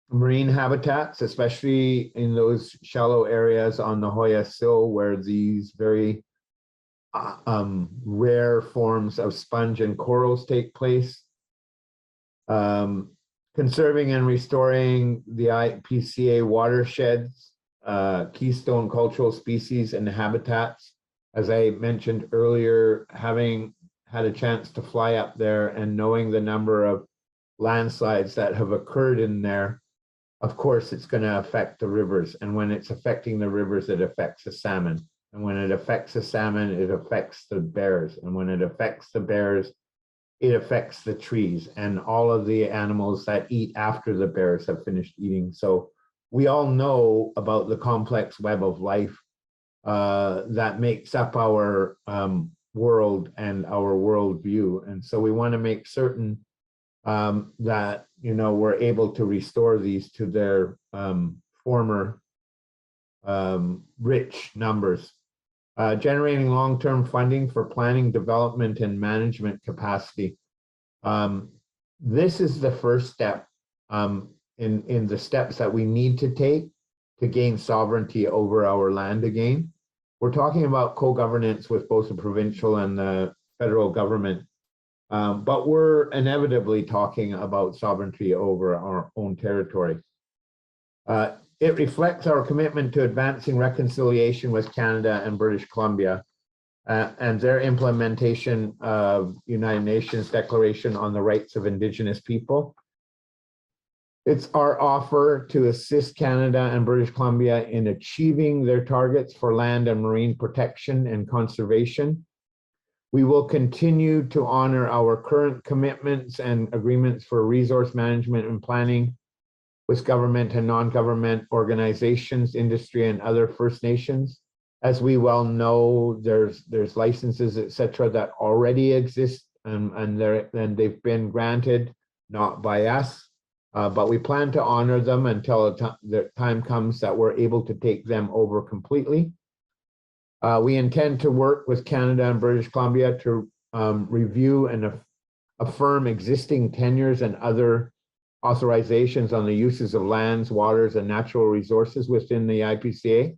marine habitats, especially in those shallow areas on the Hoya Sill where these very rare forms of sponge and corals take place. Conserving and restoring the IPCA watersheds, keystone cultural species and habitats. As I mentioned earlier, having had a chance to fly up there and knowing the number of landslides that have occurred in there, of course, it's going to affect the rivers. And when it's affecting the rivers, it affects the salmon. And when it affects the salmon, it affects the bears. And when it affects the bears, it affects the trees and all of the animals that eat after the bears have finished eating. So we all know about the complex web of life that makes up our world and our worldview. And so we want to make certain that, you know, we're able to restore these to their former rich numbers. Generating long-term funding for planning, development, and management capacity. This is the first step in the steps that we need to take to gain sovereignty over our land again. We're talking about co-governance with both the provincial and the federal government, but we're inevitably talking about sovereignty over our own territory. It reflects our commitment to advancing reconciliation with Canada and British Columbia and their implementation of United Nations Declaration on the Rights of Indigenous People. It's our offer to assist Canada and British Columbia in achieving their targets for land and marine protection and conservation. We will continue to honor our current commitments and agreements for resource management and planning with government and non-government organizations, industry, and other First Nations. As we well know, there's licenses, et cetera, that already exist, and they've been granted, not by us, but we plan to honor them until the time comes that we're able to take them over completely. We intend to work with Canada and British Columbia to review and affirm existing tenures and other authorizations on the uses of lands, waters, and natural resources within the IPCA.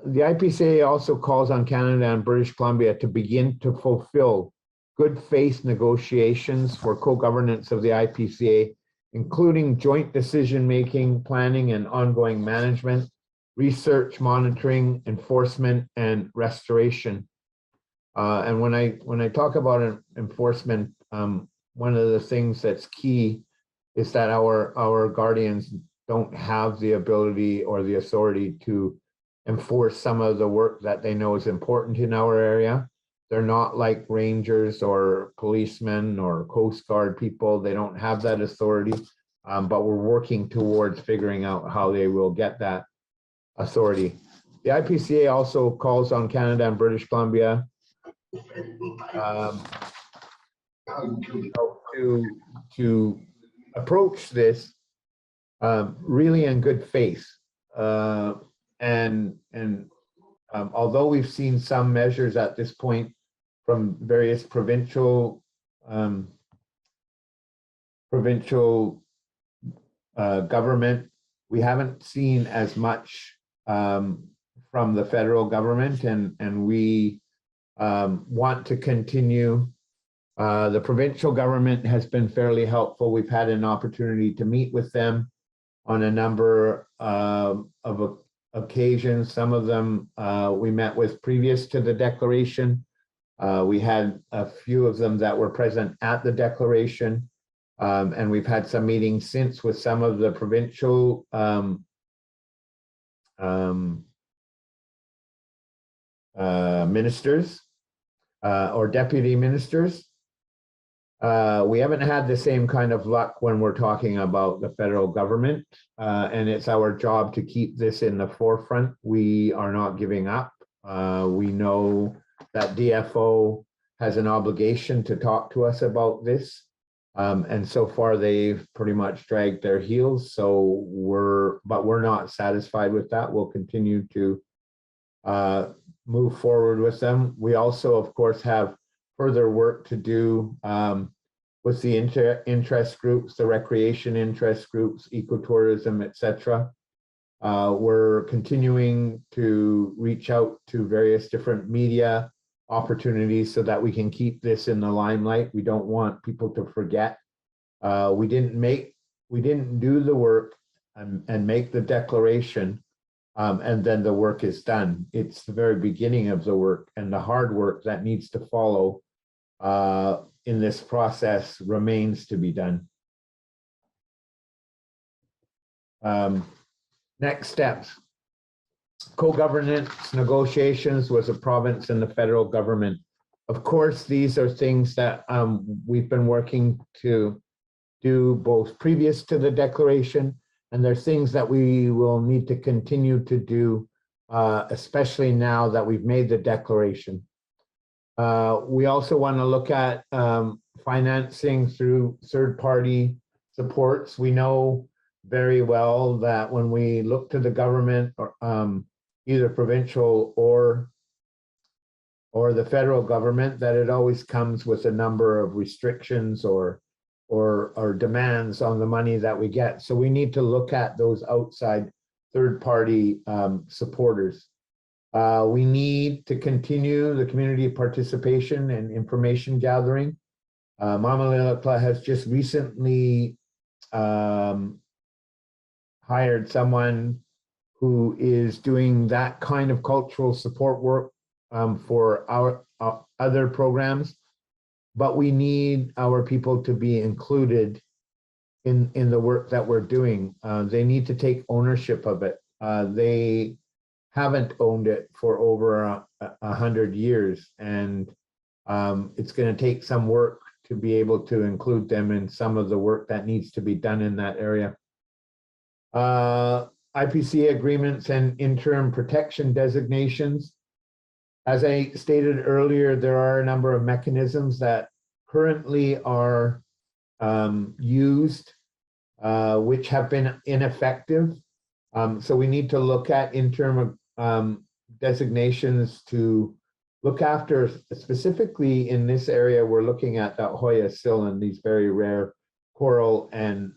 The IPCA also calls on Canada and British Columbia to begin to fulfill good faith negotiations for co-governance of the IPCA, including joint decision-making, planning, and ongoing management, research, monitoring, enforcement, and restoration. And when I talk about enforcement, one of the things that's key is that our guardians don't have the ability or the authority to enforce some of the work that they know is important in our area. They're not like rangers or policemen or Coast Guard people. They don't have that authority, but we're working towards figuring out how they will get that authority. The IPCA also calls on Canada and British Columbia to approach this really in good faith. Although we've seen some measures at this point from various provincial government, we haven't seen as much from the federal government, and we want to continue. The provincial government has been fairly helpful. We've had an opportunity to meet with them on a number of occasions. Some of them we met with previous to the declaration. We had a few of them that were present at the declaration, and we've had some meetings since with some of the provincial ministers or deputy ministers. We haven't had the same kind of luck when we're talking about the federal government, and it's our job to keep this in the forefront. We are not giving up. We know that DFO has an obligation to talk to us about this, and so far they've pretty much dragged their heels. So we're not satisfied with that. We'll continue to move forward with them. We also, of course, have further work to do with the interest groups, the recreation interest groups, ecotourism, etc. We're continuing to reach out to various different media opportunities so that we can keep this in the limelight. We don't want people to forget. We didn't do the work and make the declaration and then the work is done. It's the very beginning of the work, and the hard work that needs to follow in this process remains to be done. Next steps. Co-governance negotiations with the province and the federal government. Of course, these are things that we've been working to do both previous to the declaration, and there's things that we will need to continue to do, especially now that we've made the declaration. We also want to look at financing through third-party supports. We know very well that when we look to the government, or either provincial or the federal government, that it always comes with a number of restrictions or demands on the money that we get. So we need to look at those outside third-party supporters. We need to continue the community participation and information gathering. Mamalilikulla has just recently hired someone who is doing that kind of cultural support work for our other programs, but we need our people to be included in the work that we're doing. They need to take ownership of it. They haven't owned it for over 100 years, and it's going to take some work to be able to include them in some of the work that needs to be done in that area. IPCA agreements and interim protection designations. As I stated earlier, there are a number of mechanisms that currently are used, which have been ineffective. So we need to look at interim designations to look after, specifically in this area, we're looking at that Hoya sill and these very rare coral and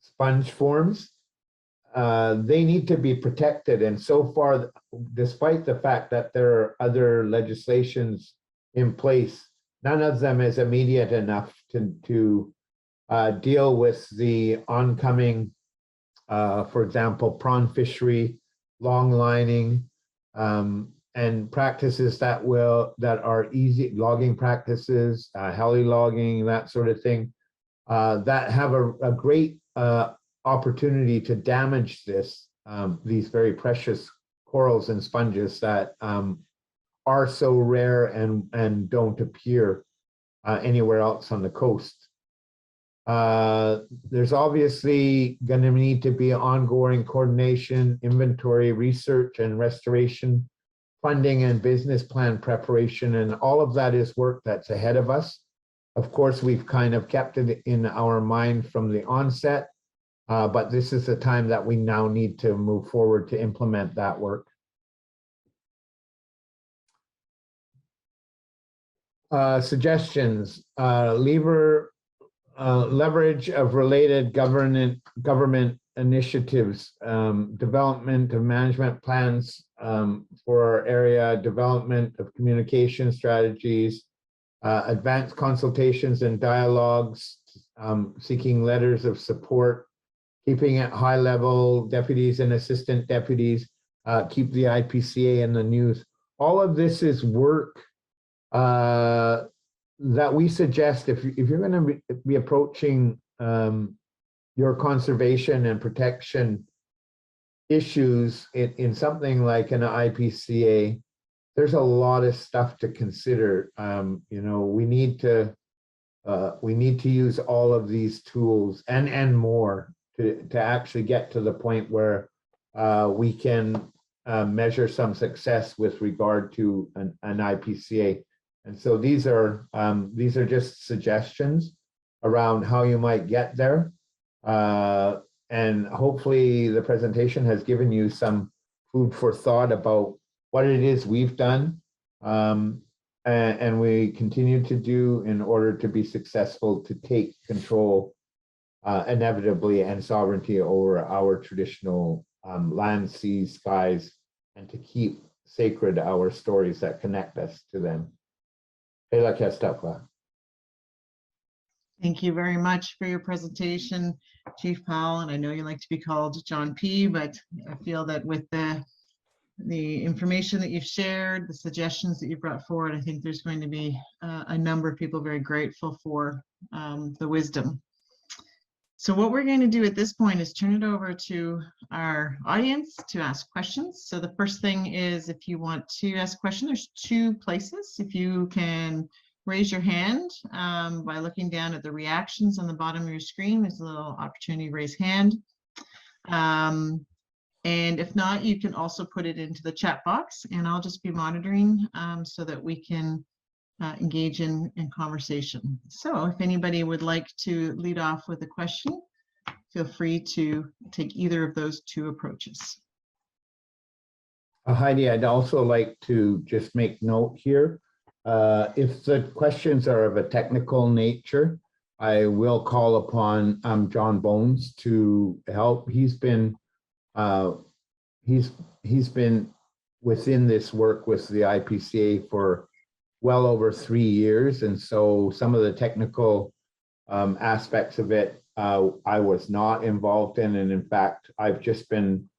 sponge forms. They need to be protected, and so far, despite the fact that there are other legislations in place, none of them is immediate enough to deal with the oncoming, for example, prawn fishery, long lining, and practices that are easy, logging practices, heli logging, that sort of thing, that have a great opportunity to damage these very precious corals and sponges that are so rare and don't appear anywhere else on the coast. There's obviously going to need to be ongoing coordination, inventory, research and restoration, funding and business plan preparation, and all of that is work that's ahead of us. Of course, we've kind of kept it in our mind from the onset, but this is the time that we now need to move forward to implement that work. Suggestions, leverage of related government initiatives, development of management plans for our area, development of communication strategies, advanced consultations and dialogues, seeking letters of support, keeping at high level deputies and assistant deputies, keep the IPCA in the news. All of this is work that we suggest if you're going to be approaching your conservation and protection issues in something like an IPCA, there's a lot of stuff to consider. You know, we need to use all of these tools and more to actually get to the point where we can measure some success with regard to an IPCA. And so these are just suggestions around how you might get there. And hopefully the presentation has given you some food for thought about what it is we've done and we continue to do in order to be successful to take control inevitably and sovereignty over our traditional land, seas, skies, and to keep sacred our stories that connect us to them. Thank you very much for your presentation, Chief Powell. And I know you like to be called John P., but I feel that with the information that you've shared, the suggestions that you brought forward, I think there's going to be a number of people very grateful for the wisdom. So what we're going to do at this point is turn it over to our audience to ask questions. So the first thing is, if you want to ask a question, there's two places. If you can raise your hand by looking down at the reactions on the bottom of your screen, there's a little opportunity to raise hand. And if not, you can also put it into the chat box, and I'll just be monitoring so that we can engage in conversation. So if anybody would like to lead off with a question, feel free to take either of those two approaches. Heidi, I'd also like to just make note here. If the questions are of a technical nature, I will call upon John Bones to help. He's been within this work with the IPCA for well over 3 years, and so some of the technical aspects of it I was not involved in, and in fact I've just been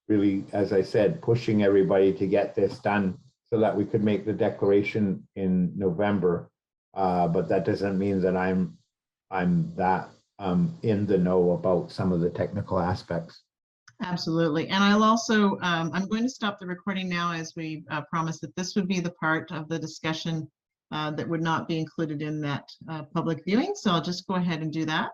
really, as I said, pushing everybody to get this done so that we could make the declaration in November. But that doesn't mean that I'm that in the know about some of the technical aspects. Absolutely. And I'll also, I'm going to stop the recording now, as we promised that this would be the part of the discussion that would not be included in that public viewing. So I'll just go ahead and do that.